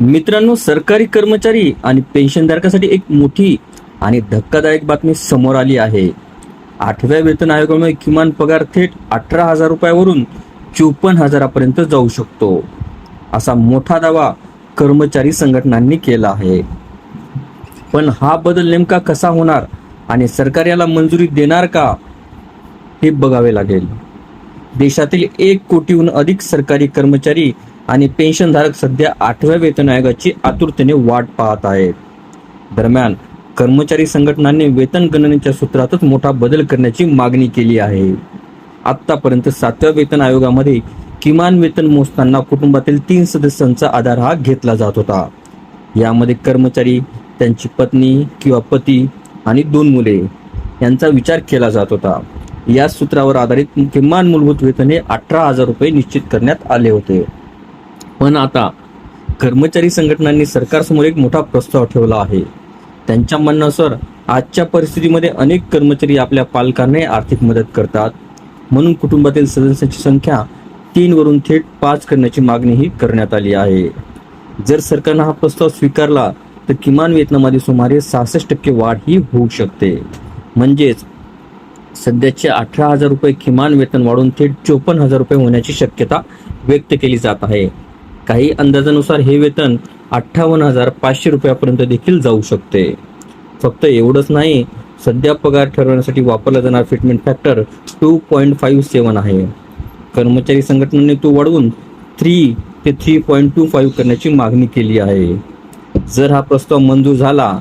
मित्रांनो, सरकारी कर्मचारी आणि पेन्शनधारकासाठी एक मोठी आणि धक्कादायक बातमी समोर आली आहे. 8व्या वेतन आयोगामुळे किमान पगार थेट 18,000 रुपयावरून 54,000पर्यंत जाऊ शकतो, असा मोठा दावा कर्मचारी संघटनांनी केला आहे. पण हा बदल नेमका कसा होणार आणि सरकार याला मंजुरी देणार का, हे बघावे लागेल. देशातील 1 कोटीहून अधिक सरकारी कर्मचारी आणि पेन्शनधारक सध्या 8व्या वेतन आयोगाची आतुरतेने वाट पाहत आहेत. दरम्यान कर्मचारी संघटनांनी वेतन गणनेच्या सूत्रातच मोठा बदल करण्याची मागणी केली आहे. आतापर्यंत 7व्या वेतन आयोगामध्ये किमान वेतन मोजताना कुटुंबातील 3 सदस्यांचा आधार हा घेतला जात होता. यामध्ये कर्मचारी, त्यांची पत्नी किंवा पती आणि 2 मुले यांचा विचार केला जात होता. या सूत्रावर आधारित किमान मूलभूत वेतन हे 18,000 रुपये निश्चित करण्यात आले होते. पण आता कर्मचारी संघटनांनी सरकारसमोर एक मोठा प्रस्ताव ठेवला आहे. त्यांच्या म्हणण्यानुसार आजच्या परिस्थितीमध्ये अनेक कर्मचारी आपल्या पालकांना आर्थिक मदत करतात, म्हणून कुटुंबातील सदस्यांची संख्या 3 वरून थेट 5 करण्याची मागणीही करण्यात आली आहे. जर सरकारनं हा प्रस्ताव स्वीकारला तर किमान वेतनामध्ये सुमारे 66% वाढ ही होऊ शकते. म्हणजेच सध्याचे 18,000 रुपये किमान वेतन वाढून थेट 54,000 रुपये होण्याची शक्यता व्यक्त केली जात आहे. काही अंदाजानुसार हे वेतन 58,500 रुपयापर्यंत देखील जाऊ शकते. फक्त एवढंच नाही, सध्या पगार ठरवण्यासाठी वापरला जाणारा फिटमेंट फॅक्टर 2.57 आहे. कर्मचारी संघटनांनी तो वाढवून 3 ते 3.25 करण्याची मागणी केली आहे. जर हा प्रस्ताव मंजूर झाला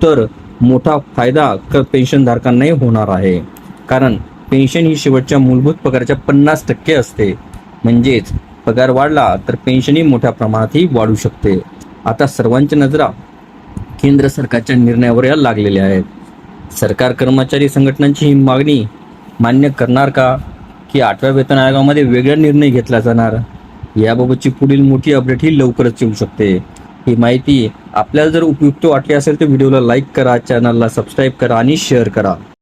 तर मोठा फायदा पेन्शनधारकांनाही होणार आहे, कारण पेन्शन ही शेवटच्या मूलभूत पगाराच्या 50% असते. म्हणजेच पगार वाढला तर पेन्शनही मोठ्या प्रमाणातही वाढू शकते. आता सर्वांच्या नजरा केंद्र सरकारच्या निर्णयावर या लागलेल्या आहेत. सरकार कर्मचारी संघटनांची ही मागणी मान्य करणार का, की 8व्या वेतन आयोगामध्ये वेगळा निर्णय घेतला जाणार? याबाबतची पुढील मोठी अपडेट ही लवकरच येऊ शकते. ही माहिती आपल्याला जर उपयुक्त वाटली असेल तर व्हिडिओला लाईक करा, चॅनलला सबस्क्राईब करा आणि शेअर करा.